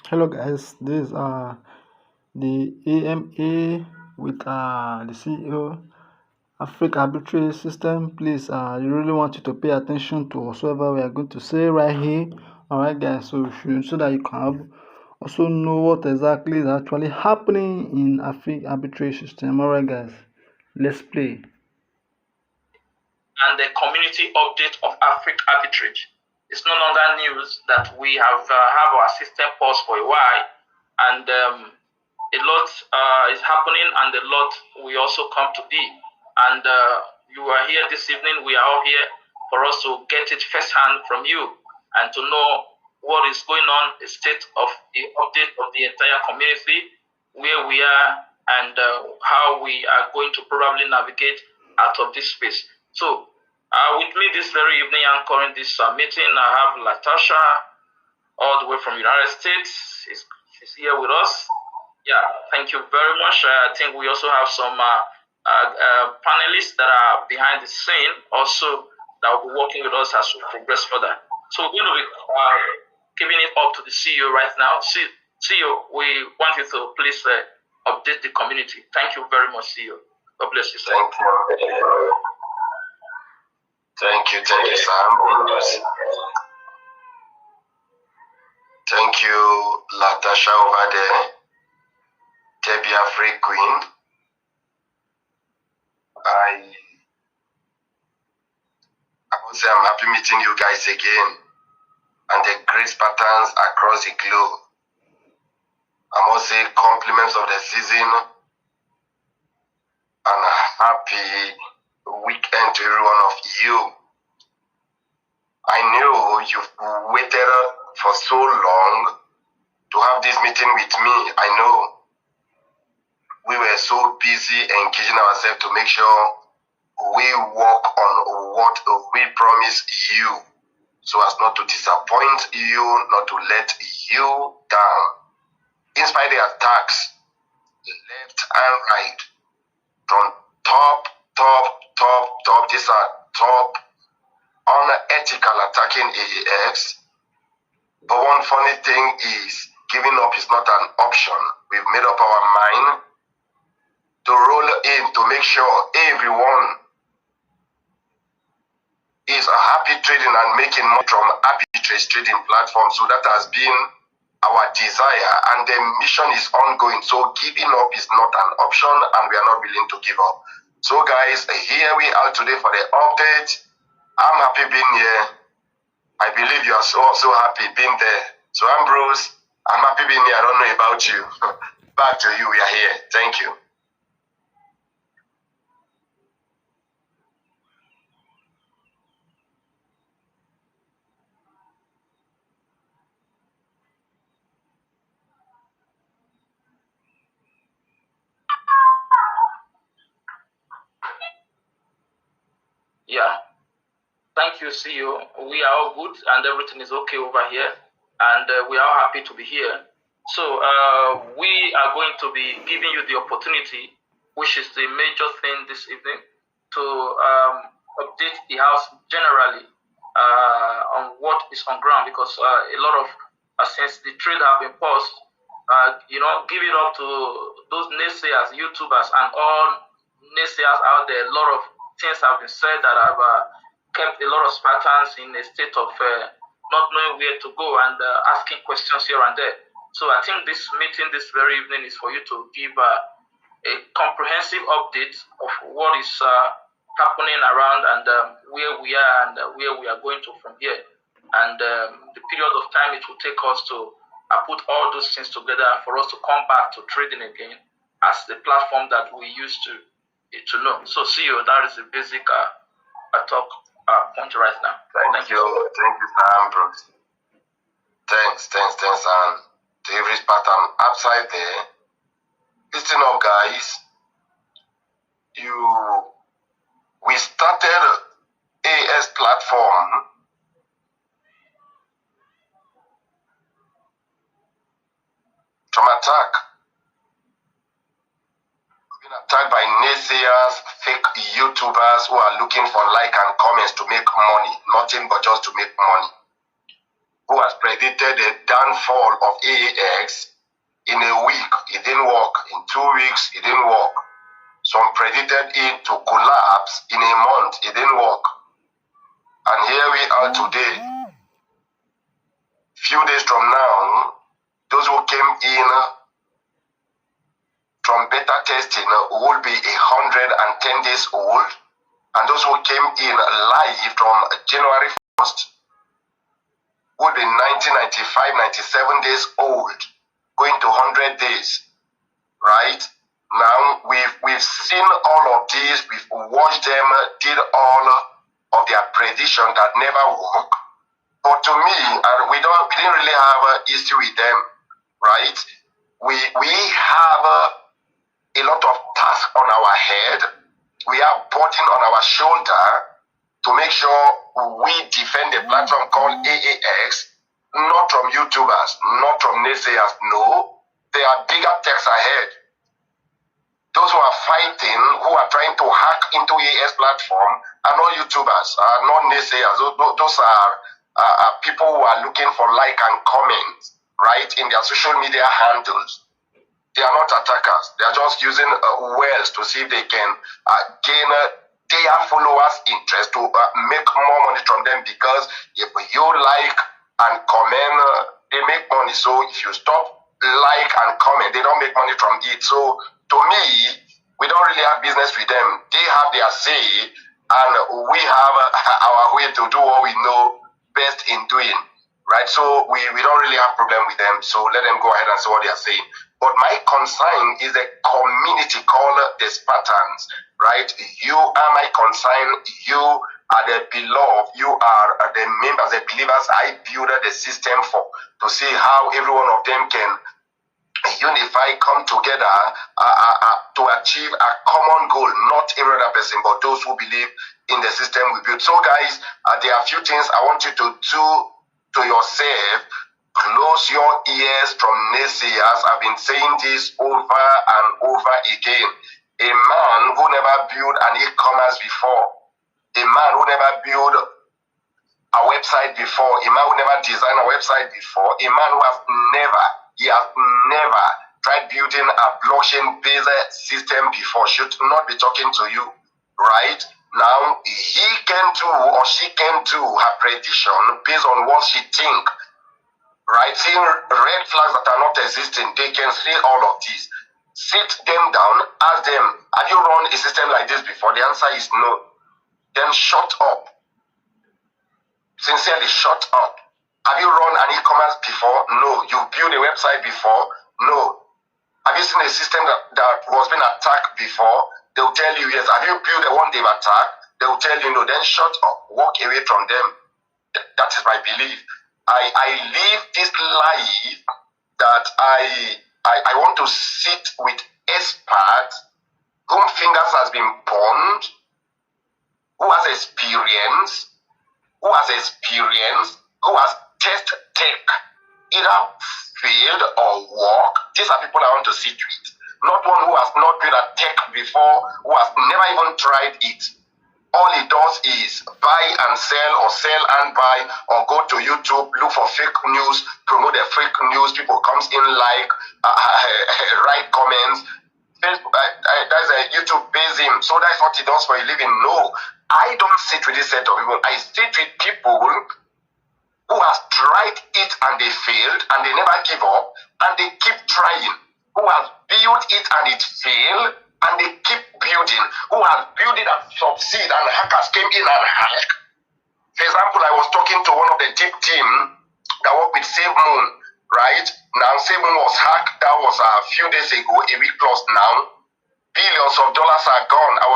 Hello guys, this is the AMA with the CEO Africa Arbitrary System. Please, I really want you to pay attention to whatsoever we are going to say right here. Alright guys, so that you can also know what exactly is actually happening in Africa Arbitrary System. Alright guys, let's play. And the community update of Africa Arbitrage. It's no longer news that we have our system paused for a while, and a lot is happening, and a lot will also come to be. And you are here this evening. We are all here for us to get it firsthand from you and to know what is going on, the state of the update of the entire community, where we are, and how we are going to probably navigate out of this space. So, with me this very evening, anchoring this meeting, I have Latasha, all the way from United States. She's here with us. Yeah, thank you very much. I think we also have some panelists that are behind the scene also that will be working with us as we progress further. So we're going to be giving it up to the CEO right now. CEO, we want you to please update the community. Thank you very much, CEO. God bless you, sir. Thank you, Sam. Thank you, Latasha over there, Debbie Free Queen. I would say I'm happy meeting you guys again, and the great patterns across the globe. I must say compliments of the season and happy weekend to every one of you. I know you've waited for so long to have this meeting with me. I know we were so busy engaging ourselves to make sure we work on what we promised you, so as not to disappoint you, not to let you down. In spite of the attacks, left and right, from top, these are top unethical attacking AAFs. But one funny thing is, giving up is not an option. We've made up our mind to roll in to make sure everyone is happy trading and making money from arbitrage trading platforms. So that has been our desire, and the mission is ongoing. So giving up is not an option, and we are not willing to give up. So guys, here we are today for the update. I'm happy being here. I believe you are so happy being there. So Ambrose, I'm happy being here. I don't know about you. Back to you. We are here. Thank you. Yeah. Thank you, CEO. We are all good and everything is okay over here, and we are happy to be here. So we are going to be giving you the opportunity, which is the major thing this evening, to update the house generally on what is on ground, because a lot of since the trade have been paused, give it up to those naysayers, YouTubers, and all naysayers out there. A lot of things have been said that have kept a lot of Spartans in a state of not knowing where to go and asking questions here and there. So I think this meeting this very evening is for you to give a comprehensive update of what is happening around, and where we are, and where we are going to from here, and the period of time it will take us to put all those things together for us to come back to trading again as the platform that we used to know. So CEO, that is the basic talk point right now. Thank you, Sam Brooks. Thanks, and to every pattern outside there. Listen up, guys. We started AS platform from attack. We've been attacked by naysayers, fake YouTubers who are looking for like and comments to make money, nothing but just to make money, who are spread predicted the downfall of AAX in a week. It didn't work. In 2 weeks, it didn't work. Some predicted it to collapse in a month. It didn't work. And here we are today. Few days from now, those who came in from beta testing will be 110 days old. And those who came in live from January 1st will be 95, 97 days old, going to 100 days, right? Now, we've seen all of these, we've watched them, did all of their prediction that never work. But to me, we didn't really have an issue with them, right? We have a lot of tasks on our head. We have burden on our shoulder to make sure we defend a platform called AAX, not from YouTubers, not from naysayers. No, there are bigger texts ahead. Those who are fighting, who are trying to hack into AAX platform are not YouTubers, are not naysayers. Those are people who are looking for like and comment, right, in their social media handles. They are not attackers. They are just using wells to see if they can gain their followers' interest to make more money from them, because if you like and comment, they make money. So if you stop like and comment, they don't make money from it. So to me, we don't really have business with them. They have their say, and we have our way to do what we know best in doing, right? So we don't really have problem with them. So let them go ahead and say what they are saying. But my concern is a community called the Spartans, right? You are my concern. You are the beloved. You are the members, the believers I build the system for, to see how every one of them can unify, come together to achieve a common goal, not every other person, but those who believe in the system we build. So guys, there are a few things I want you to do to yourself. Close your ears from naysayers. I've been saying this over and over again. A man who never built an e-commerce before, a man who never built a website before, a man who never designed a website before, a man who has never tried building a blockchain-based system before should not be talking to you, right? Now, he can do or she can do her prediction based on what she thinks. Right, seeing red flags that are not existing, they can say all of this. Sit them down, ask them, have you run a system like this before? The answer is no. Then shut up. Sincerely, shut up. Have you run an e-commerce before? No. You've built a website before? No. Have you seen a system that was being attacked before? They'll tell you yes. Have you built the one they've attacked? They'll tell you no. Then shut up. Walk away from them. That is my belief. I live this life that I want to sit with experts whom fingers has been burned, who has experience, who has test tech, either failed or work. These are people I want to sit with. Not one who has not built a tech before, who has never even tried it. All he does is buy and sell, or sell and buy, or go to YouTube, look for fake news, promote the fake news. People comes in like, write comments. Facebook, that's a YouTube pays him. So that's what he does for a living. No, I don't sit with this set of people. I sit with people who has tried it and they failed, and they never give up, and they keep trying. Who has built it and it failed, and they keep building, who has built it and succeed, and hackers came in and hacked. For example, I was talking to one of the deep team that worked with SaveMoon, right? Now, SaveMoon was hacked. That was a few days ago, a week plus now. Billions of dollars are gone. I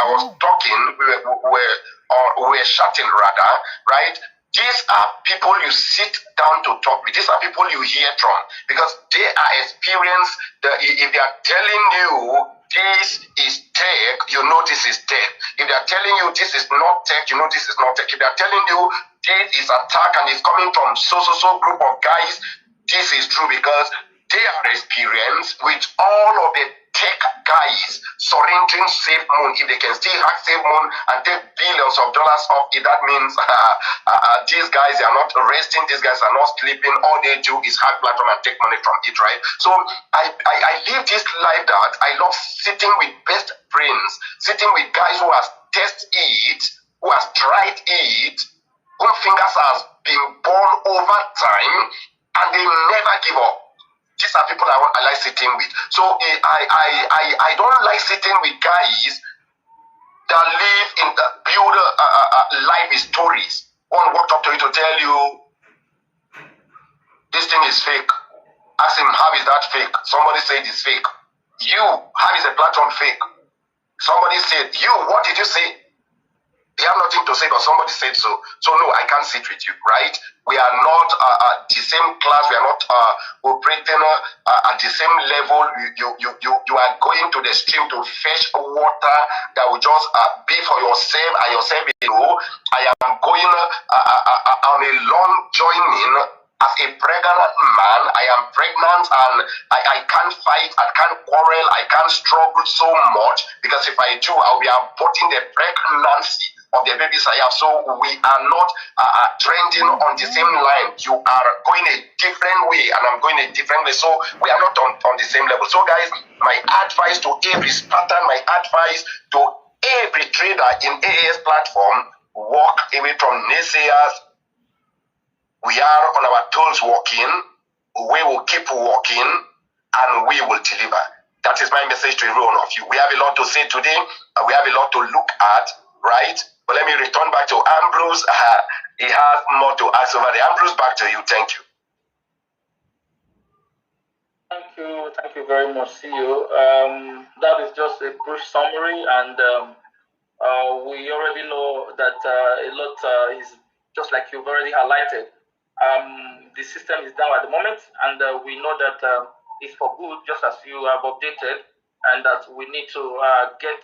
was talking, we were chatting rather, right? These are people you sit down to talk with. These are people you hear from, because they are experienced. If they are telling you this is tech, you know this is tech. If they are telling you this is not tech, you know this is not tech. If they are telling you this is attack and it's coming from so group of guys, this is true, because they are experienced with all of the tech guys surrendering SafeMoon. If they can still hack SafeMoon and take billions of dollars off it, that means these guys are not resting, these guys are not sleeping. All they do is hack platform and take money from it, right? So I live this life that I love sitting with best friends, sitting with guys who has tested it, who has tried it, whose fingers has been born over time, and they never give up. These are people I like sitting with. So I don't like sitting with guys that live in the build life stories. One walked up to you to tell you this thing is fake. Ask him, how is that fake? Somebody said it's fake. You, how is the platform fake? Somebody said, you, what did you say? They have nothing to say, but somebody said so. So no, I can't sit with you, right? We are not the same class. We are not operating at the same level. You are going to the stream to fetch water that will just be for yourself and yourself alone. I am going on a long journey. As a pregnant man, I am pregnant and I can't fight, I can't quarrel, I can't struggle so much, because if I do, I'll be aborting the pregnancy of the babies I have. So we are not trending on the same line. You are going a different way and I'm going a different way. So we are not on the same level. So guys, my advice to every Spartan, my advice to every trader in AAS platform, walk away from naysayers. We are on our toes walking, we will keep walking, and we will deliver. That is my message to every one of you. We have a lot to say today, and we have a lot to look at, right? But let me return back to Ambrose. He has more to ask over there. Ambrose, back to you. Thank you. Thank you very much, CEO. That is just a brief summary, and we already know that a lot is just like you've already highlighted. The system is down at the moment, and we know that it's for good, just as you have updated, and that we need to get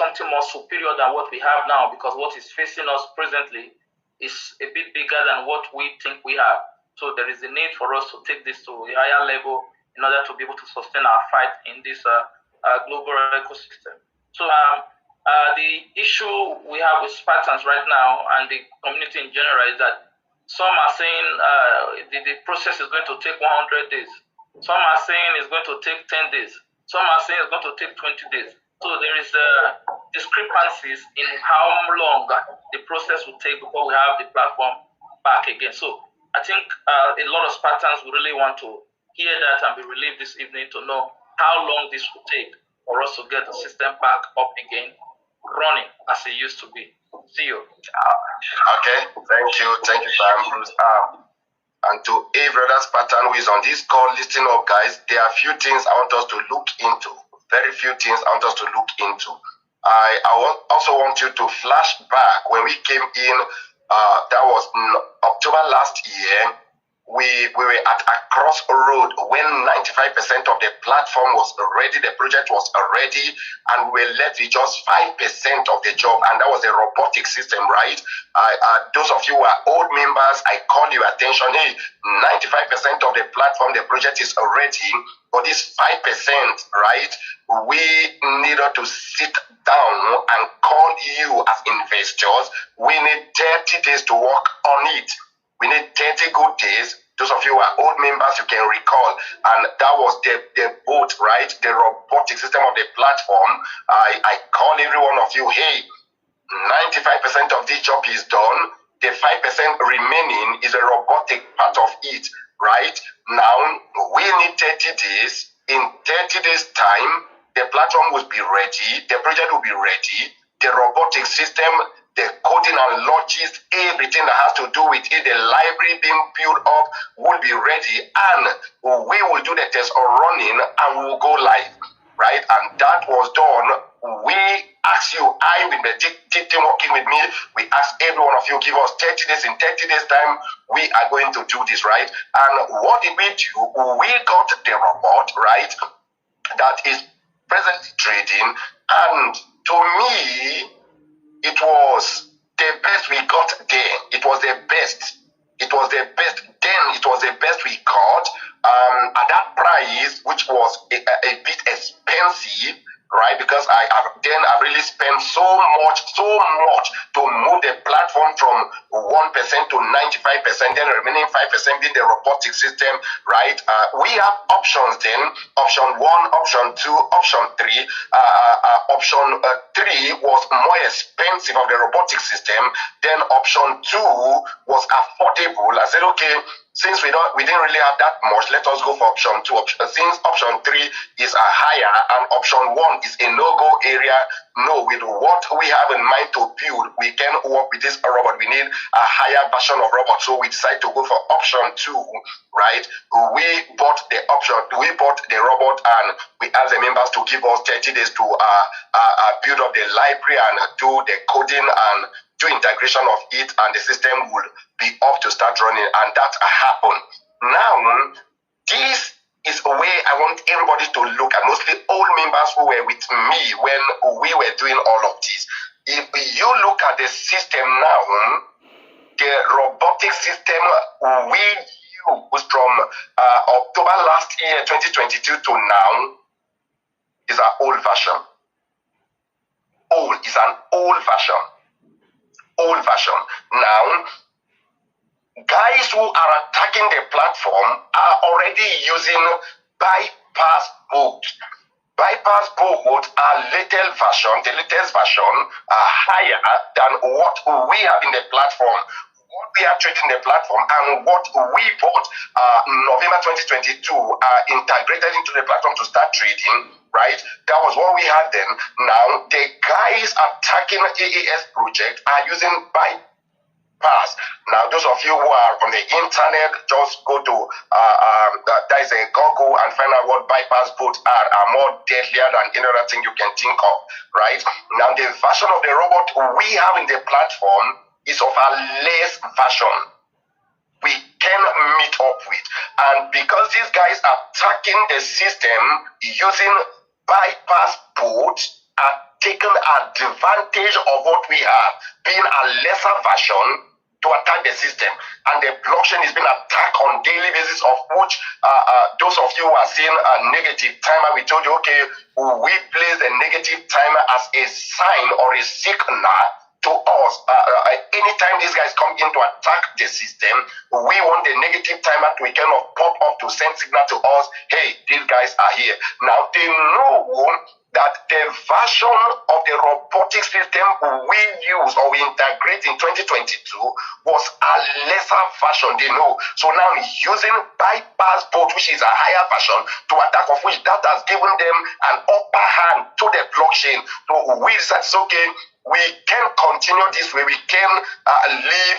something more superior than what we have now, because what is facing us presently is a bit bigger than what we think we have. So there is a need for us to take this to a higher level in order to be able to sustain our fight in this global ecosystem. So the issue we have with Spartans right now and the community in general is that some are saying the process is going to take 100 days. Some are saying it's going to take 10 days. Some are saying it's going to take 20 days. So there is discrepancies in how long the process will take before we have the platform back again. So I think a lot of Spartans will really want to hear that and be relieved this evening to know how long this will take for us to get the system back up again, running as it used to be. See you. Okay, thank you, Ambrose. And to every other Spartan who is on this call, listen up, guys. There are a few things I want us to look into. Very few things I want us to look into. I also want you to flash back when we came in. That was in October last year. We were at a crossroad when 95% of the platform was ready, the project was ready, and we were left with just 5% of the job, and that was a robotic system, right? Those of you who are old members, I call your attention, hey, 95% of the platform, the project is ready, but this 5%, right, we needed to sit down and call you as investors. We need 30 days to work on it. We need 30 good days. Those of you who are old members, you can recall. And that was the boat, right? The robotic system of the platform. I call every one of you, hey, 95% of this job is done. The 5% remaining is a robotic part of it, right? Now, we need 30 days. In 30 days' time, the platform will be ready. The project will be ready. The robotic system, the coding and logic, everything that has to do with it, the library being built up will be ready, and we will do the test running and we will go live, right? And that was done. We ask you, I with the team working with me, we ask every one of you, give us 30 days. In 30 days time, we are going to do this, right? And what did we do? We got the robot, right, that is presently trading, and to me, it was the best we got there. It was the best. It was the best then. It was the best we got. At that price, which was a bit expensive, right? Because I really spent so much to move the platform from 1% to 95%, then the remaining 5% being the robotic system, right? We have options then, option 1, option 2, option 3. Option 3 was more expensive of the robotic system, then option 2 was affordable. I said, okay, since we didn't really have that much, let us go for option 2. Since option 3 is a higher and option 1 is a no-go area, no, with what we have in mind to build, we can work with this robot. We need a higher version of robot, so we decided to go for option 2, right? We bought the robot, and we asked the members to give us 30 days to build up the library and do the coding and do integration of it, and the system will be up to start running, and that happened. Now, this is a way I want everybody to look at, mostly old members who were with me when we were doing all of this. If you look at the system now, the robotic system we used from October last year, 2022 to now, is an old version. Is an old version. Now, guys who are attacking the platform are already using bypass bots. Bypass bots are the latest version are higher than what we have in the platform. What we are trading the platform and what we bought November 2022 are integrated into the platform to start trading, right? That was what we had then. Now, the guys attacking AAS project are using bypass. Now, those of you who are on the internet, just go to that is a Google and find out what bypass bots are more deadlier than any other thing you can think of, right? Now, the version of the robot we have in the platform is of a less version we can meet up with. And because these guys are attacking the system using bypass bots, are taking advantage of what we have, being a lesser version, to attack the system. And the blockchain is being attacked on daily basis, of which those of you who are seeing a negative timer, we told you, okay, we place the negative timer as a sign or a signal to us. Anytime these guys come in to attack the system, we want the negative timer to kind of pop up to send signal to us, hey, these guys are here. Now, they know that the version of the robotic system we use or we integrate in 2022 was a lesser version, they know. So now using bypass bot, which is a higher version, to attack, of which that has given them an upper hand to the blockchain. So we decided, okay, we can continue this way. We can leave.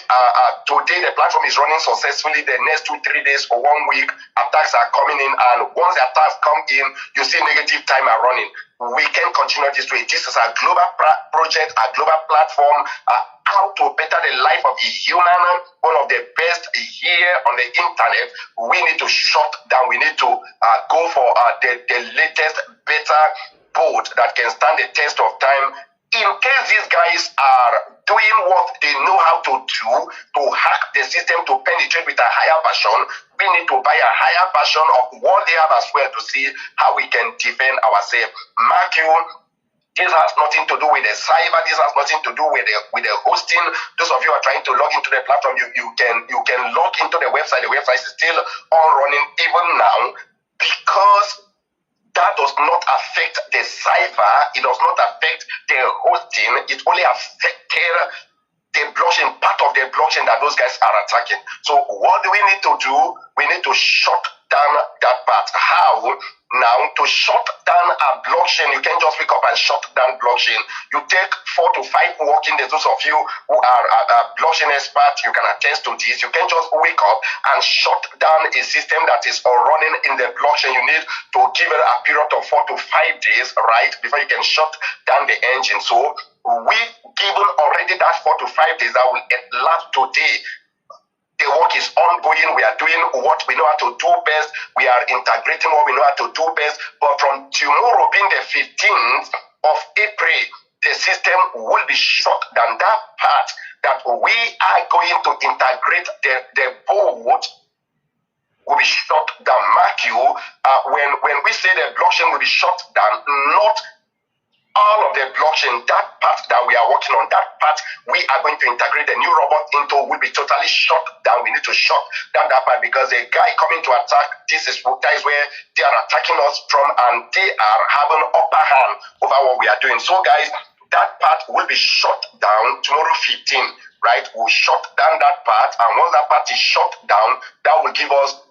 Today the platform is running successfully. The next 2-3 days or 1 week, attacks are coming in, and once the attacks come in, you see negative timer running. We can continue this way. This is a global project, a global platform. How to better the life of a human, one of the best here on the internet. We need to shut down. We need to go for the latest, better boat that can stand the test of time. In case these guys are doing what they know how to do, to hack the system, to penetrate with a higher version, we need to buy a higher version of what they have as well to see how we can defend ourselves. Mark you, this has nothing to do with the cyber. This has nothing to do with the hosting. Those of you who are trying to log into the platform, you can log into the website. The website is still on running even now, because that does not affect the cyber. It does not affect the hosting. It only affected the blockchain, part of the blockchain that those guys are attacking. So what do we need to do? We need to shut down that part. How? Now, to shut down a blockchain, you can just wake up and shut down blockchain. You take 4 to 5 working days. Those of you who are blockchain experts, you can attest to this. You can just wake up and shut down a system that is running in the blockchain. You need to give it a period of 4 to 5 days, right, before you can shut down the engine. So we've given already that 4 to 5 days that will last today. The work is ongoing. We are doing what we know how to do best. We are integrating what we know how to do best. But from tomorrow, being the 15th of April, the system will be shut down. That part that we are going to integrate the board will be shut down. we say the blockchain will be shut down, not all of the blockchain, that part that we are working on, that part we are going to integrate the new robot into will be totally shut down. We need to shut down that part because the guy coming to attack, that is where they are attacking us from, and they are having upper hand over what we are doing. So guys, that part will be shut down tomorrow 15, right? We'll shut down that part, and once that part is shut down, that will give us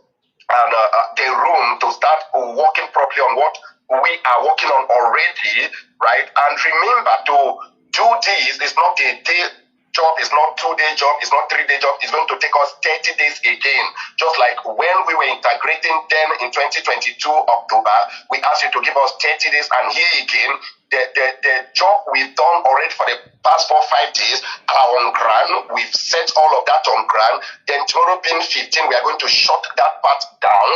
the room to start working properly on what we are working on already, right? And remember, to do this is not a day job, it's not 2-day job, it's not 3-day job, it's going to take us 30 days again. Just like when we were integrating then in 2022 October, we asked you to give us 30 days, and here again, the job we've done already for the past 4-5 days are on ground. We've set all of that on ground. Then tomorrow being 15, we are going to shut that part down.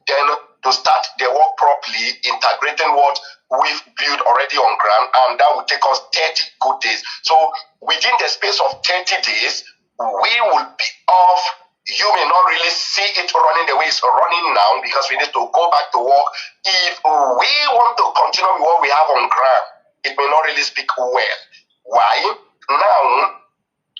Then to start the work properly, integrating what we've built already on ground, and that will take us 30 good days. So within the space of 30 days, we will be off. You may not really see it running the way it's running now because we need to go back to work. If we want to continue with what we have on ground, it may not really speak well. Why? Now,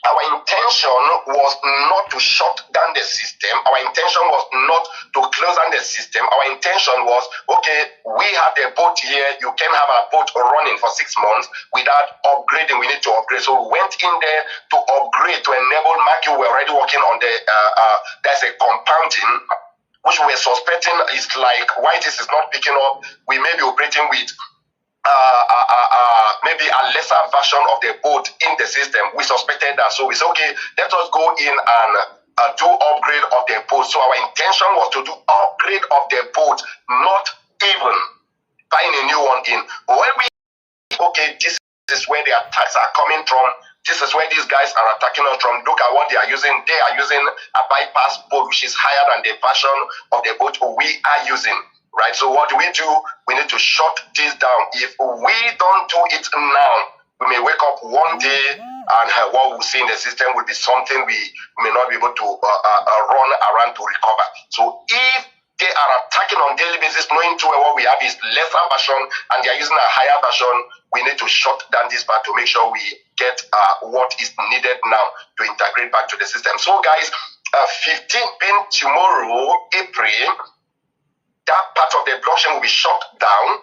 our intention was not to shut down the system. Our intention was not to close down the system. Our intention was, okay, we have the boat here. You can have a boat running for 6 months without upgrading. We need to upgrade. So we went in there to upgrade, to enable Matthew. We're already working on the, there's a compounding, which we're suspecting is like, why this is not picking up. We may be operating with maybe a lesser version of the boat in the system. We suspected that, so we said, okay, let us go in and do upgrade of the boat. So our intention was to do upgrade of the boat, not even buying a new one in. When we, okay, this is where the attacks are coming from. This is where these guys are attacking us from. Look at what they are using. They are using a bypass boat, which is higher than the version of the boat we are using. Right, so what do? We need to shut this down. If we don't do it now, we may wake up one day and what we see in the system will be something we may not be able to run around to recover. So if they are attacking on daily basis, knowing too well what we have is lesser version and they are using a higher version, we need to shut down this part to make sure we get what is needed now to integrate back to the system. So guys, 15 being tomorrow, April, that part of the blockchain will be shut down.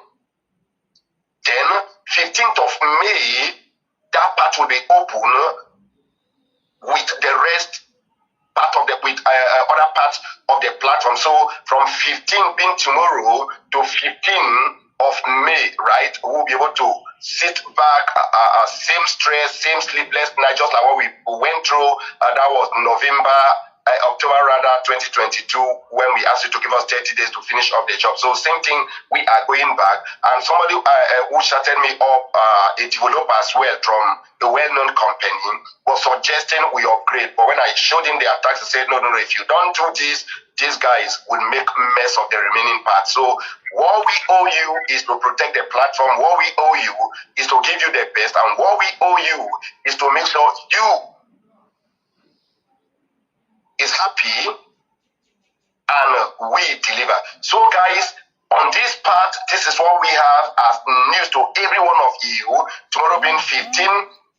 Then 15th of May, that part will be open with the rest part of the other parts of the platform. So from 15 being tomorrow to 15 of May, right, we'll be able to sit back, same stress, same sleepless night, just like what we went through. That was October 2022, when we asked you to give us 30 days to finish up the job. So same thing, we are going back. And somebody who chatted me up, a developer as well from a well-known company, was suggesting we upgrade. But when I showed him the attacks, he said, no, if you don't do this, these guys will make mess of the remaining part. So what we owe you is to protect the platform. What we owe you is to give you the best. And what we owe you is to make sure you is happy and we deliver. So guys, on this part, this is what we have as news to every one of you. Tomorrow being 15,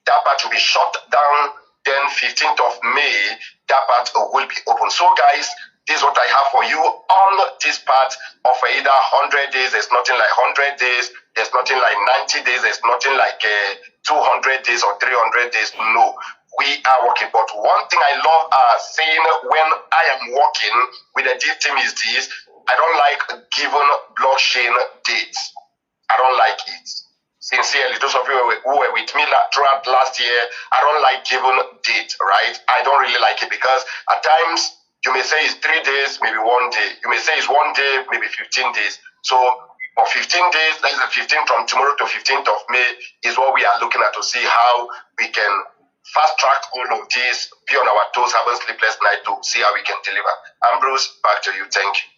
that part will be shut down. Then 15th of May, that part will be open. So guys, this is what I have for you on this part of either 100 days. There's nothing like 100 days. There's nothing like 90 days. There's nothing like 200 days or 300 days. No. We are working, but one thing I love saying when I am working with a dev team is this: I don't like giving blockchain dates. I don't like it. Sincerely, those of you who were with me throughout last year, I don't like giving date, right? I don't really like it because at times you may say it's 3 days, maybe 1 day. You may say it's 1 day, maybe 15 days. So for 15 days, that is the 15th from tomorrow to 15th of May is what we are looking at to see how we can fast track all of this, be on our toes, having sleepless night to see how we can deliver. Ambrose, back to you. Thank you.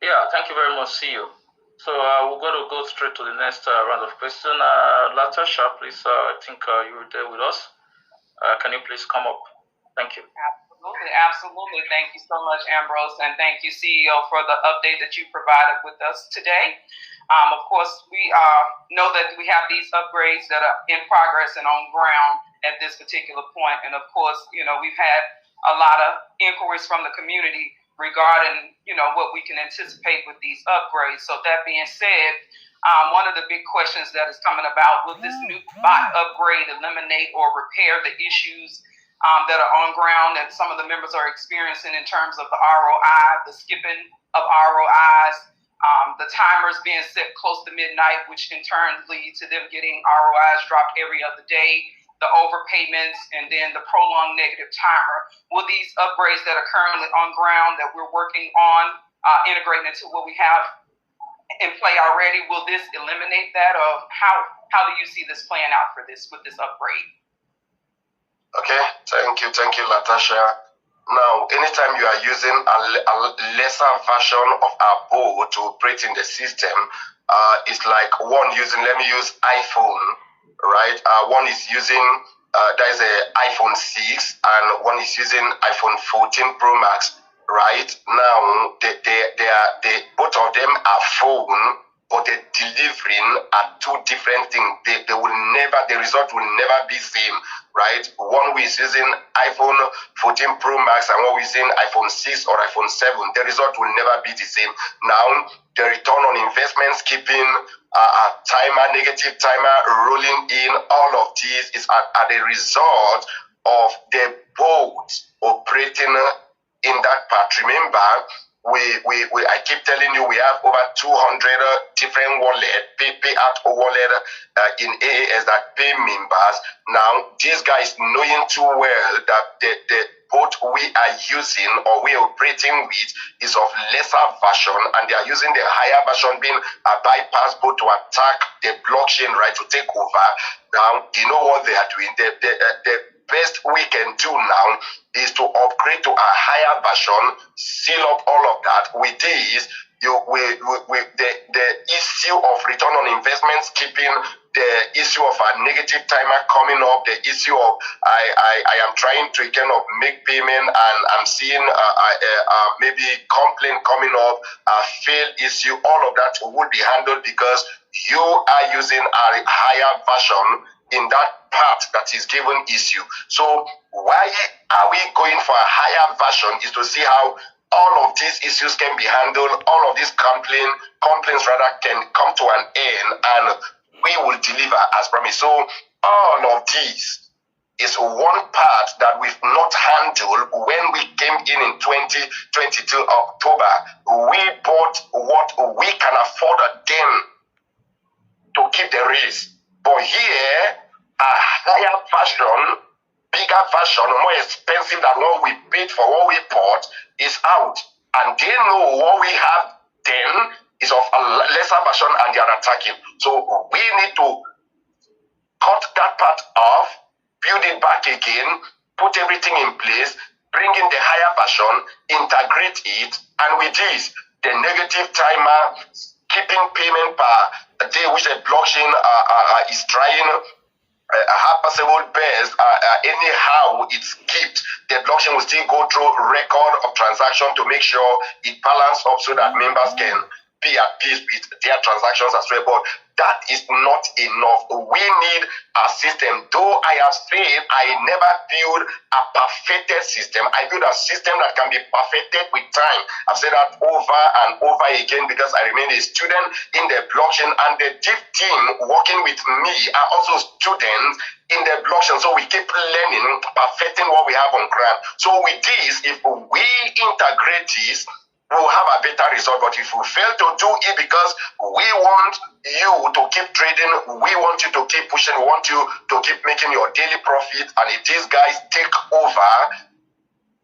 Yeah, thank you very much. See you. So we're going to go straight to the next round of questions. Latasha, please, I think you were there with us. Can you please come up? Thank you. Absolutely. Exactly, absolutely. Thank you so much, Ambrose, and thank you, CEO, for the update that you provided with us today. Of course, we know that we have these upgrades that are in progress and on ground at this particular point. And of course, we've had a lot of inquiries from the community regarding, what we can anticipate with these upgrades. So that being said, one of the big questions that is coming about, will this new bot upgrade eliminate or repair the issues that are on ground that some of the members are experiencing in terms of the ROI, the skipping of ROIs, the timers being set close to midnight, which in turn lead to them getting ROIs dropped every other day, the overpayments, and then the prolonged negative timer? Will these upgrades that are currently on ground that we're working on integrating into what we have in play already, will this eliminate that, or how do you see this playing out with this upgrade? Okay, thank you, Latasha. Now, anytime you are using a lesser version of our board to operate in the system, it's like one using, let me use iPhone, right? One is using, there's an iPhone 6, and one is using iPhone 14 Pro Max, right? Now, they both of them are phone, but the delivering are two different things. The result will never be same, right? One who is using iPhone 14 Pro Max and one who is using iPhone 6 or iPhone 7, the result will never be the same. Now, the return on investment, skipping, timer, negative timer, rolling in, all of these is at the result of the board operating in that part. Remember, I keep telling you, we have over 200 different wallet, payout wallet in AAS that pay members. Now, these guys knowing too well that the boat we are using or we are operating with is of lesser version, and they are using the higher version being a bypass boat to attack the blockchain, right, to take over. Now, you know what they are doing? The best we can do now is to upgrade to a higher version, seal up all of that. With this, the issue of return on investment skipping, the issue of a negative timer coming up, the issue of I am trying to kind of make payment and I'm seeing maybe complaint coming up, a failed issue, all of that would be handled because you are using a higher version in that part that is given issue. So why are we going for a higher version is to see how all of these issues can be handled, all of these complaints rather can come to an end, and we will deliver as promised. So all of this is one part that we've not handled when we came in 2022 October. We bought what we can afford them to keep the race. But here, a higher version, bigger version, more expensive than what we paid for what we bought is out. And they know what we have then is of a lesser version and they are attacking. So we need to cut that part off, build it back again, put everything in place, bring in the higher version, integrate it, and with this, the negative timer, keeping payment per day, which the blockchain is trying have possible best, anyhow it's kept, the blockchain will still go through record of transaction to make sure it balances up so that members can be at peace with their transactions as well. But that is not enough. We need a system. Though I have said I never build a perfected system, I build a system that can be perfected with time. I've said that over and over again because I remain a student in the blockchain, and the deep team working with me are also students in the blockchain. So we keep learning, perfecting what we have on ground. So with this, if we integrate this, we'll have a better result. But if we fail to do it because we want you to keep trading, we want you to keep pushing, we want you to keep making your daily profit, and if these guys take over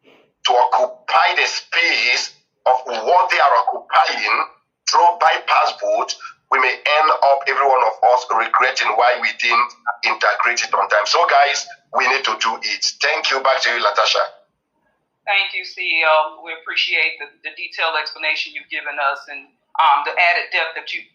to occupy the space of what they are occupying through bypass boat, we may end up, every one of us, regretting why we didn't integrate it on time. So guys, we need to do it. Thank you. Back to you, Latasha. Thank you, CEO. We appreciate the detailed explanation you've given us and the added depth that you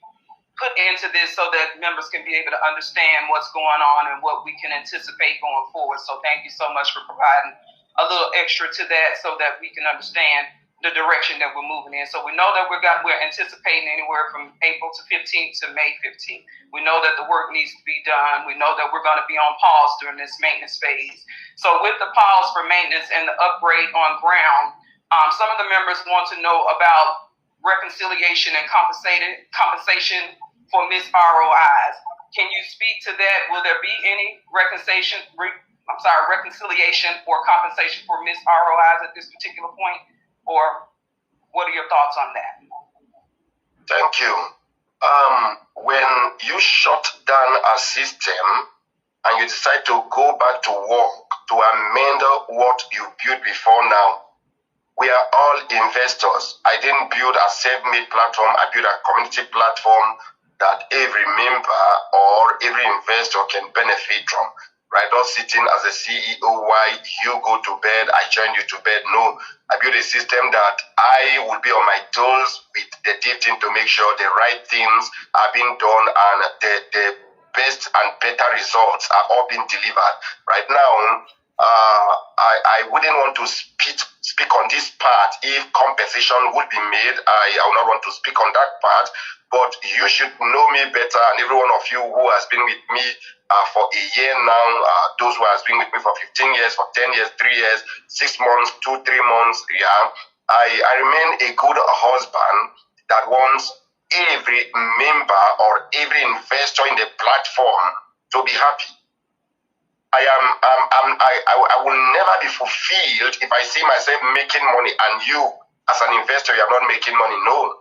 put into this so that members can be able to understand what's going on and what we can anticipate going forward. So thank you so much for providing a little extra to that so that we can understand the direction that we're moving in. So we know that we're anticipating anywhere from April to 15th to May 15th. We know that the work needs to be done. We know that we're going to be on pause during this maintenance phase. So with the pause for maintenance and the upgrade on ground, some of the members want to know about reconciliation and compensation for missed ROIs. Can you speak to that? Will there be any reconciliation or compensation for missed ROIs at this particular point? Or what are your thoughts on that? Thank you. When you shut down a system and you decide to go back to work to amend what you built before now, we are all investors. I didn't build a self-made platform. I built a community platform that every member or every investor can benefit from. Right, not sitting as a CEO while you go to bed, I join you to bed. No, I build a system that I will be on my toes with the deep team to make sure the right things are being done and the best and better results are all being delivered. Right now, I wouldn't want to speak on this part if compensation would be made. I would not want to speak on that part, but you should know me better, and every one of you who has been with me for a year now, those who has been with me for 15 years, for 10 years, 3 years, 6 months, 2, 3 months, I remain a good husband that wants every member or every investor in the platform to be happy. I will never be fulfilled if I see myself making money and you, as an investor, you are not making money. No,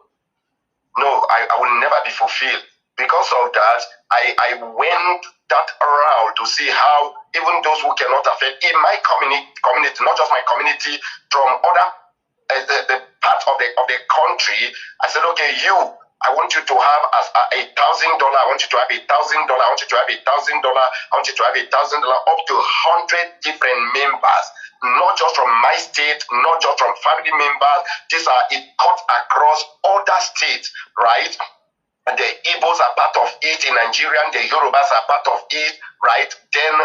I will never be fulfilled. Because of that, I went that route to see how even those who cannot affect in my community, not just my community, from other the part of the country, I said, okay, I want you to have $1,000. I want you to have $1,000. I want you to have $1,000. I want you to have $1,000 up to 100 different members, not just from my state, not just from family members. It cut across other states, right? And the Igbos are part of it in Nigeria, the Yorubas are part of it, right? Then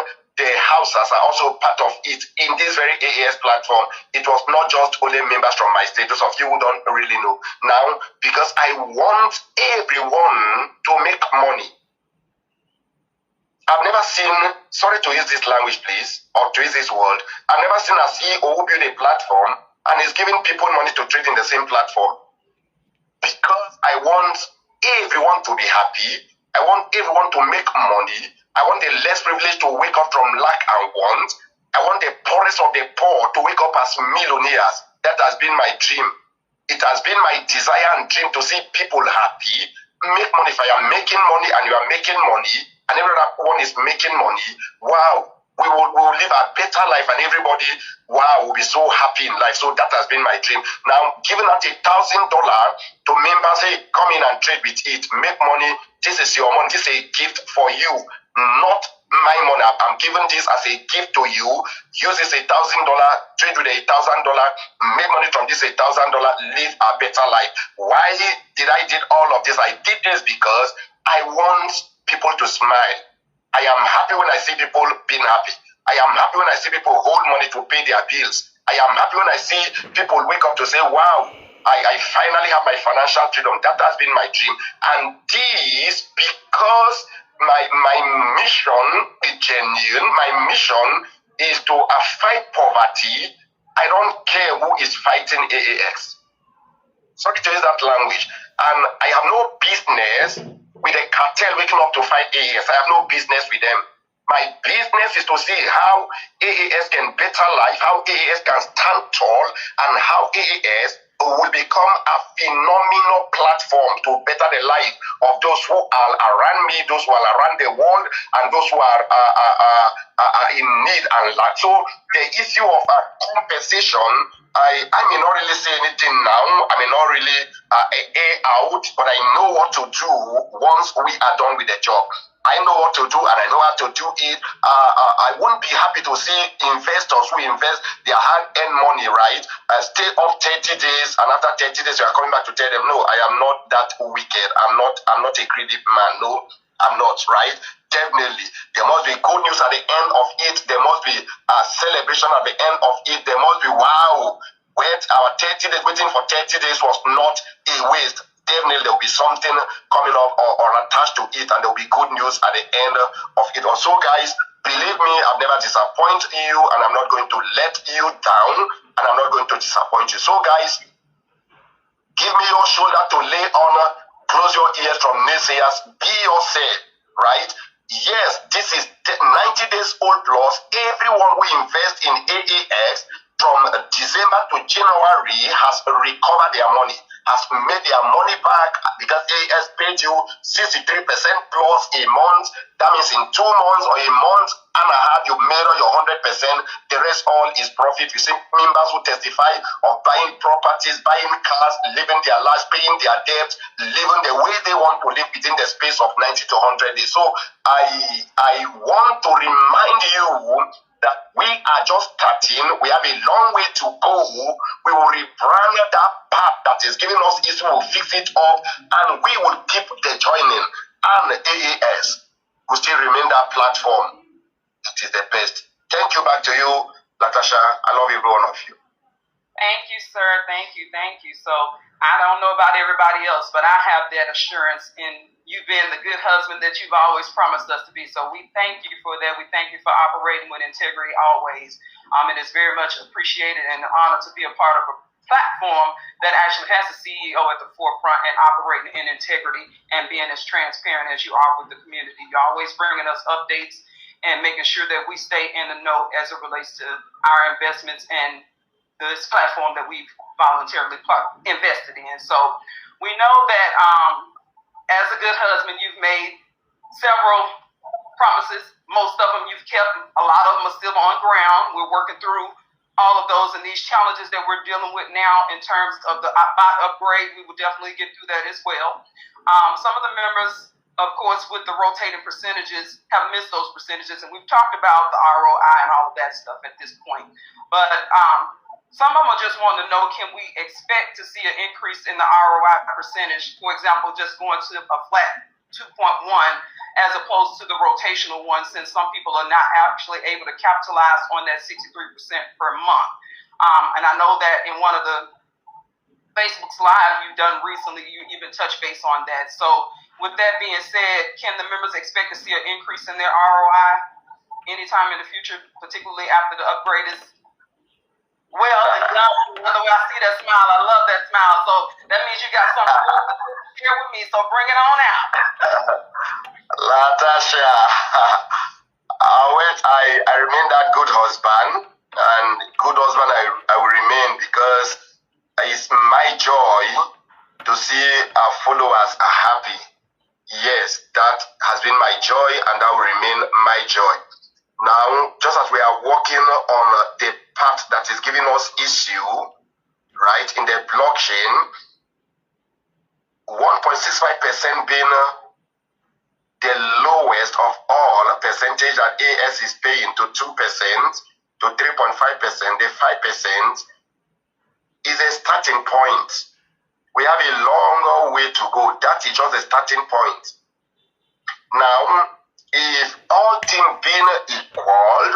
the Hausas are also part of it in this very AAS platform. It was not just only members from my state, those of you who don't really know. Now, because I want everyone to make money. I've never seen, sorry to use this language please, or to use this word, I've never seen a CEO who built a platform and is giving people money to trade in the same platform. Because I want everyone to be happy. I want everyone to make money. I want the less privileged to wake up from lack and want. I want the poorest of the poor to wake up as millionaires. That has been my dream. It has been my desire and dream to see people happy, make money. If I am making money and you are making money, and everyone is making money, wow, we will live a better life, and everybody, wow, will be so happy in life. So that has been my dream. Now, giving out $1,000 to members, hey, come in and trade with it, make money. This is your money. This is a gift for you, not my money. I'm giving this as a gift to you. Use this $1,000, trade with $1,000, make money from this $1,000, live a better life. Why did I did all of this? I did this because I want people to smile. I am happy when I see people being happy. I am happy when I see people hold money to pay their bills. I am happy when I see people wake up to say, wow, I finally have my financial freedom. That has been my dream. And this because my mission is genuine. My mission is to fight poverty. I don't care who is fighting AAX. Sorry to use that language. And I have no business with a cartel waking up to fight AAS. I have no business with them. My business is to see how AAS can better life, how AAS can stand tall, and how AAS will become a phenomenal platform to better the life of those who are around me, those who are around the world, and those who are in need and lack. So the issue of compensation, I may not really say anything now. I may not really air out, but I know what to do once we are done with the job. I know what to do and I know how to do it. I wouldn't be happy to see investors who invest their hard-earned money, right? Stay up 30 days, and after 30 days you are coming back to tell them, no, I am not that wicked. I'm not a greedy man. No, I'm not, right? Definitely. There must be good news at the end of it. There must be a celebration at the end of it. There must be, wow, wait, our 30 days, waiting for 30 days was not a waste. Definitely there will be something coming up or attached to it, and there will be good news at the end of it. Also, guys, believe me, I've never disappointed you, and I'm not going to let you down, and I'm not going to disappoint you. So, guys, give me your shoulder to lay on, close your ears from naysayers, be yourself, right? Yes, this is 90 days old plus. Everyone who invests in AAX from December to January has recovered their money, has made their money back, because AAX paid you 63% plus a month. That means in 2 months or a month and a half, you made all your 100%. The rest all is profit. You see members who testify of buying properties, buying cars, living their lives, paying their debt, living the way they want to live within the space of 90 to 100 days. So I want to remind you that we are just starting. We have a long way to go. We will rebrand that path that is giving us issue. We will fix it up, and we will keep the joining. And AAS will still remain that platform. It is the best. Thank you. Back to you, Natasha. I love every one of you. Thank you, sir. Thank you. Thank you. So I don't know about everybody else, but I have that assurance in you being the good husband that you've always promised us to be. So we thank you for that. We thank you for operating with integrity always. It is very much appreciated and an honor to be a part of a platform that actually has a CEO at the forefront and operating in integrity and being as transparent as you are with the community. You're always bringing us updates and making sure that we stay in the know as it relates to our investments and this platform that we've voluntarily invested in. So we know that as a good husband, you've made several promises. Most of them you've kept. A lot of them are still on ground. We're working through all of those and these challenges that we're dealing with now in terms of the bot upgrade. We will definitely get through that as well. Some of the members, of course, with the rotating percentages, have missed those percentages, and we've talked about the ROI and all of that stuff at this point. But some of them are just wanting to know, can we expect to see an increase in the ROI percentage? For example, just going to a flat 2.1 as opposed to the rotational one, since some people are not actually able to capitalize on that 63% per month. And I know that in one of the Facebook Live you've done recently, you even touched base on that. So with that being said, can the members expect to see an increase in their ROI anytime in the future, particularly after the upgrade is well and done? By the way, I see that smile. I love that smile. So that means you got something to share with me. So bring it on out. Natasha, I remain that good husband, and good husband I will remain, because it's my joy to see our followers are happy. Yes, that has been my joy, and that will remain my joy. Now, just as we are working on the part that is giving us issue, right, in the blockchain, 1.65% being the lowest of all percentage that AS is paying, to 2%, to 3.5%, the 5% is a starting point. We have a longer way to go. That is just a starting point. Now, if all things being equal,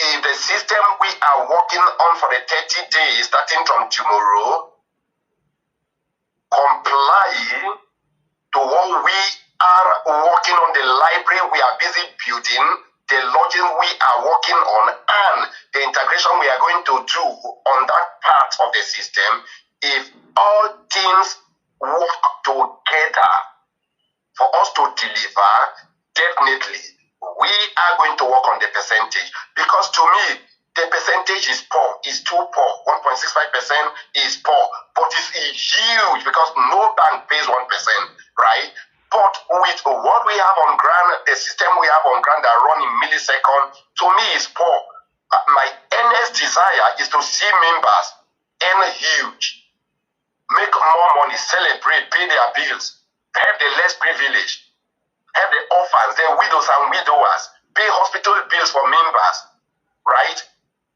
if the system we are working on for the 30 days starting from tomorrow comply to what we are working on, the library we are busy building, the login we are working on, and the integration we are going to do on that part of the system, if all things work together for us to deliver, definitely we are going to work on the percentage. Because to me, the percentage is poor, is too poor. 1.65% is poor, but it's huge because no bank pays 1%, right? But with what we have on ground, the system we have on ground that run in milliseconds, to me is poor. My earnest desire is to see members earn huge, make more money, celebrate, pay their bills, help the less privileged, help the orphans, the widows and widowers, pay hospital bills for members, right?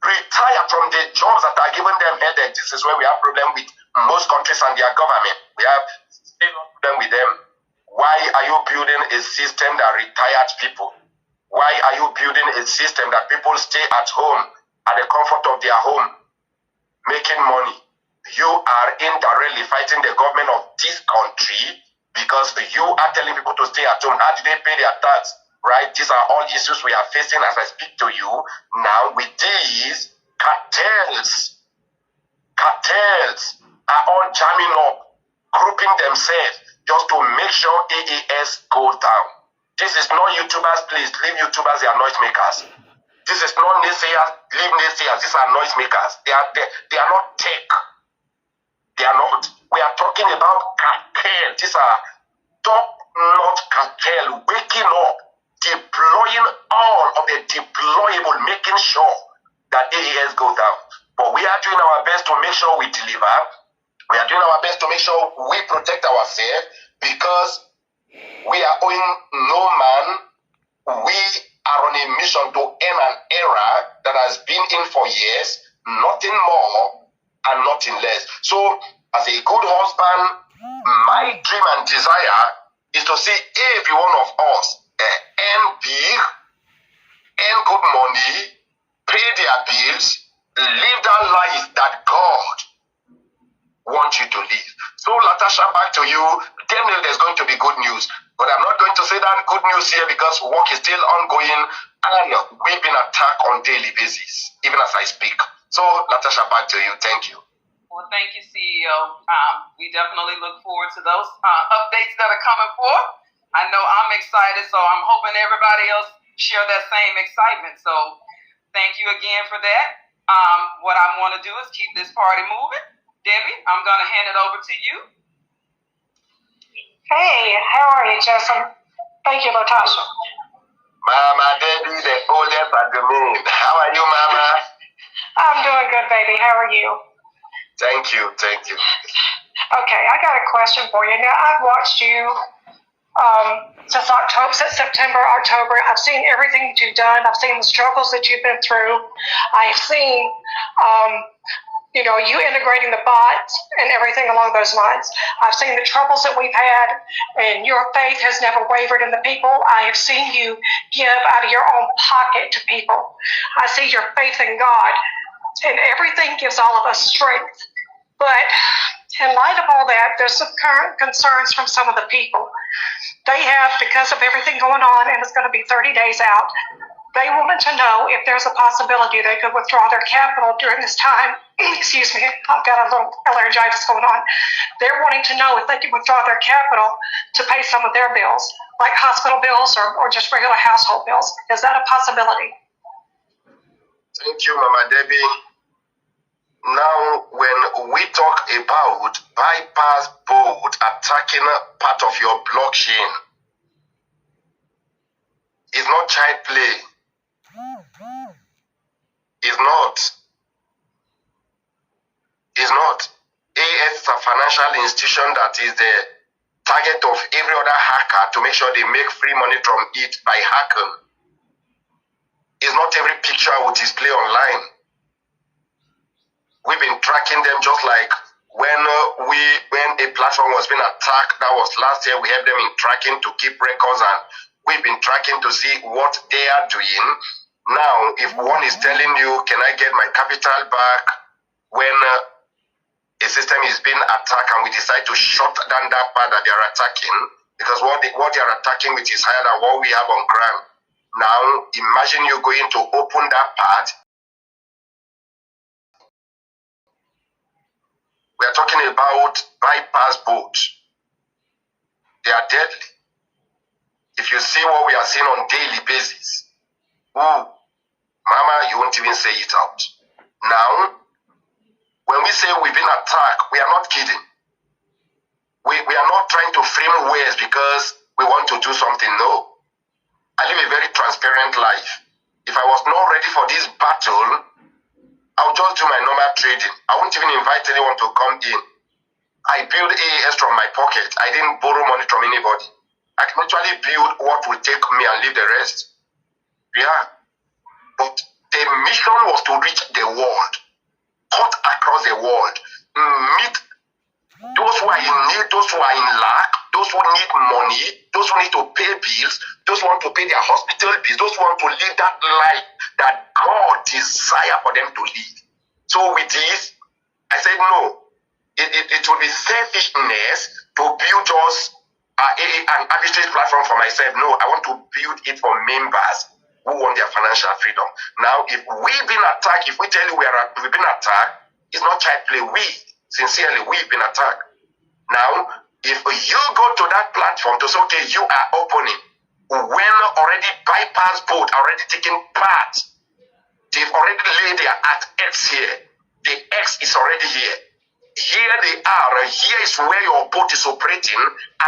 Retire from the jobs that are giving them headache. This is where we have problem with most countries and their government. We have still problem with them. Why are you building a system that retired people? Why are you building a system that people stay at home, at the comfort of their home, making money? You are indirectly fighting the government of this country because you are telling people to stay at home. How do they pay their tax? Right? These are all issues we are facing as I speak to you. Now with these cartels are all jamming up, grouping themselves just to make sure AAS goes down. This is not YouTubers, please. Leave YouTubers, they are noisemakers. This is not naysayers, leave naysayers. These are noisemakers. They are not tech. They are not. We are talking about cartel. These are top-notch cartel waking up, deploying all of the deployable, making sure that AAS goes down. But we are doing our best to make sure we deliver. We are doing our best to make sure we protect ourselves because we are owing no man. We are on a mission to end an era that has been in for years, nothing more and nothing less. So, as a good husband, my dream and desire is to see every one of us earn big, earn good money, pay their bills, live that life that God wants you to live. So, Latasha, back to you. Definitely there's going to be good news. But I'm not going to say that good news here because work is still ongoing and we've been attacked on a daily basis, even as I speak. So, Latasha, back to you. Thank you. Well, thank you, CEO. We definitely look forward to those updates that are coming forth. I know I'm excited, so I'm hoping everybody else share that same excitement. So thank you again for that. What I want to do is keep this party moving. Debbie, I'm going to hand it over to you. Hey, how are you, Jason? Thank you, Latasha. Mama, Debbie, the oldest at the moon. How are you, Mama? I'm doing good, baby. How are you? Thank you. Okay, I got a question for you. Now, I've watched you since September, October. I've seen everything that you've done. I've seen the struggles that you've been through. I've seen, you integrating the bots and everything along those lines. I've seen the troubles that we've had, and your faith has never wavered in the people. I have seen you give out of your own pocket to people. I see your faith in God, and everything gives all of us strength. But in light of all that, there's some current concerns from some of the people. They have, because of everything going on, and it's going to be 30 days out, they wanted to know if there's a possibility they could withdraw their capital during this time. Excuse me, I've got a little laryngitis going on. They're wanting to know if they could withdraw their capital to pay some of their bills, like hospital bills or just regular household bills. Is that a possibility? Thank you, Mama Debbie. Now, when we talk about bypass bot attacking part of your blockchain, it's not child play. It's not. AAS is a financial institution that is the target of every other hacker to make sure they make free money from it by hacking. It's not every picture I would display online. We've been tracking them just like when a platform was being attacked. That was last year. We had them in tracking to keep records, and we've been tracking to see what they are doing. Now, if one is telling you, can I get my capital back when a system is being attacked and we decide to shut down that part that they are attacking, because what they are attacking with is higher than what we have on ground. Now, imagine you going to open that part. We are talking about bypass bots. They are deadly. If you see what we are seeing on a daily basis, Mama, you won't even say it out. Now, when we say we've been attacked, we are not kidding. We are not trying to frame words because we want to do something. No. I live a very transparent life. If I was not ready for this battle, I would just do my normal trading. I wouldn't even invite anyone to come in. I build AAS from my pocket. I didn't borrow money from anybody. I can actually build what will take me and leave the rest. Yeah. But the mission was to reach the world, cut across the world, meet those who are in need, those who are in lack, those who need money, those who need to pay bills, those who want to pay their hospital bills, those who want to live that life that God desires for them to live. So with this, I said no. It would be selfishness to build just an arbitrary platform for myself. No, I want to build it for members who want their financial freedom. Now, if we've been attacked, if we tell you we've been attacked, it's not child play. Sincerely, we've been attacked. Now, if you go to that platform to say, okay, you are opening, when already bypass board, already taking part, they've already laid their X here. The X is already here. Here they are. Here is where your boat is operating,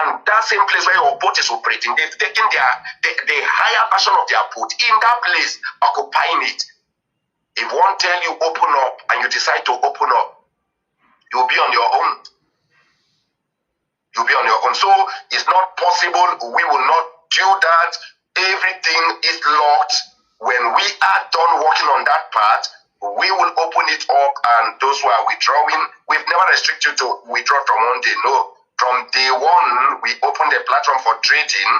and that same place where your boat is operating, they've taken the higher version of their boat in that place, occupying it. If one tell you open up and you decide to open up, you'll be on your own. You'll be on your own. So it's not possible. We will not do that. Everything is locked. When we are done working on that part, we will open it up, and those who are withdrawing, we've never restricted you to withdraw from one day. No. From day one, we opened the platform for trading.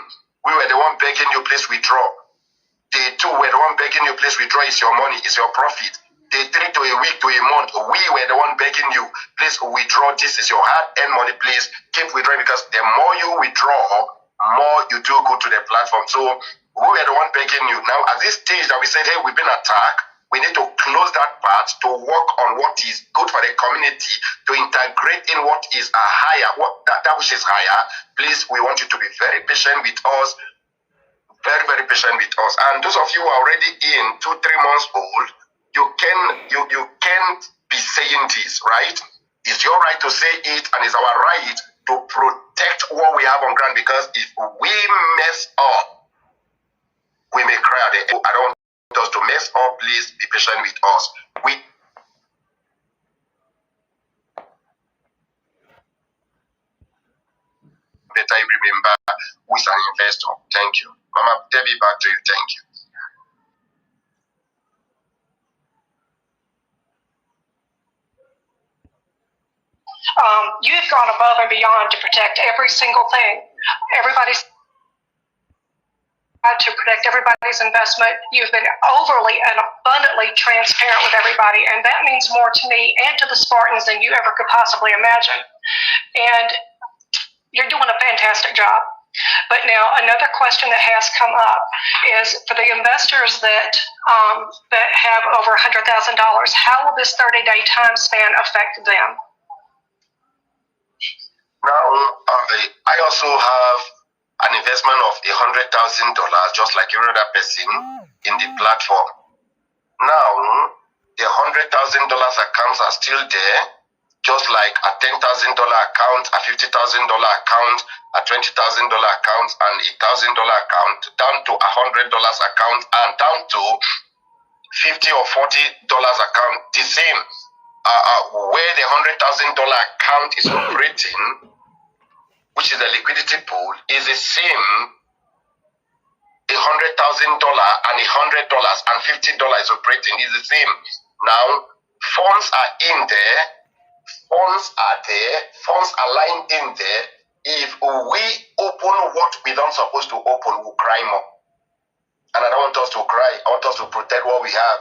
We were the one begging you, please withdraw. Day two, we're the one begging you, please withdraw. It's your money, it's your profit. Day 3 to a week to a month, we were the one begging you, please withdraw. This is your hard-earned money, please keep withdrawing, because the more you withdraw, more you do go to the platform. So we were the one begging you. Now, at this stage that we said, hey, we've been attacked, we need to close that part to work on what is good for the community, to integrate in what is a higher, that which is higher. Please, we want you to be very patient with us, very, very patient with us. And those of you who are already in 2-3 months old, you can't be saying this, right? It's your right to say it, and it's our right to protect what we have on ground, because if we mess up, we may cry at the end. I don't want us to mess up. Please be patient with us. Better remember who is an investor. Thank you. Mama Debbie, back to you. Thank you. You've gone above and beyond to protect every single thing. Everybody's to protect everybody's investment. You've been overly and abundantly transparent with everybody, and that means more to me and to the Spartans than you ever could possibly imagine. And you're doing a fantastic job. But now another question that has come up is for the investors that have over $100,000, how will this 30-day time span affect them? Now, I also have an investment of $100,000, just like every other person in the platform. Now, the $100,000 accounts are still there, just like a $10,000 account, a $50,000 account, a $20,000 account, and a $1,000 account, down to a $100 account, and down to $50 or $40 account. The same, where the $100,000 account is operating, which is the liquidity pool, is the same. $100,000 and $100 and $50 is operating is the same. Now, funds are in there, funds are there, funds are lying in there. If we open what we don't supposed to open, we'll cry more. And I don't want us to cry. I want us to protect what we have.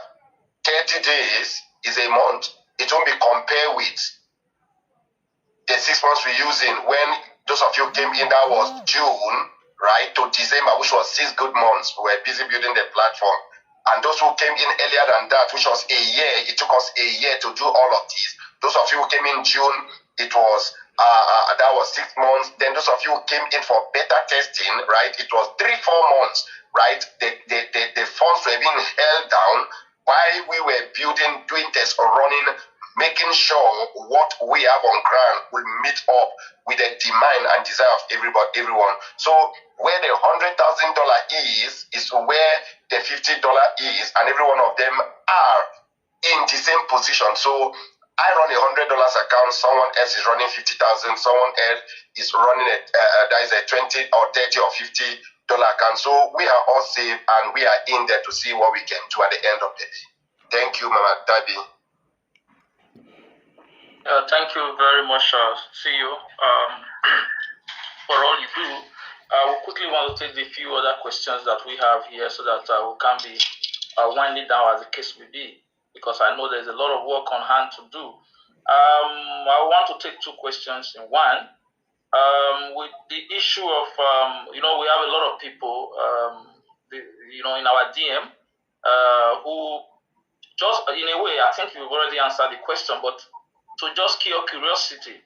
30 days is a month. It won't be compared with the 6 months we're using. When those of you came in, that was June, right, to December, which was 6 good months. We were busy building the platform. And those who came in earlier than that, which was a year, it took us a year to do all of this. Those of you who came in June, it was that was 6 months. Then those of you who came in for beta testing, right, it was 3-4 months, right? The funds were being held down while we were building, doing tests or running, making sure what we have on ground will meet up with the demand and desire of everyone. So where the $100,000 is where the $50 is, and every one of them are in the same position. So I run a $100 account, someone else is running 50,000, someone else is running that is a 20 or 30 or $50 account. So we are all safe, and we are in there to see what we can do at the end of the day. Thank you, Mama Debbie. Thank you very much, CEO. for all you do. We quickly want to take the few other questions that we have here so that we can be winding down as the case may be, because I know there's a lot of work on hand to do. I want to take two questions in one. With the issue of, we have a lot of people, in our DM who just, in a way, I think you've already answered the question, but to just kill your curiosity,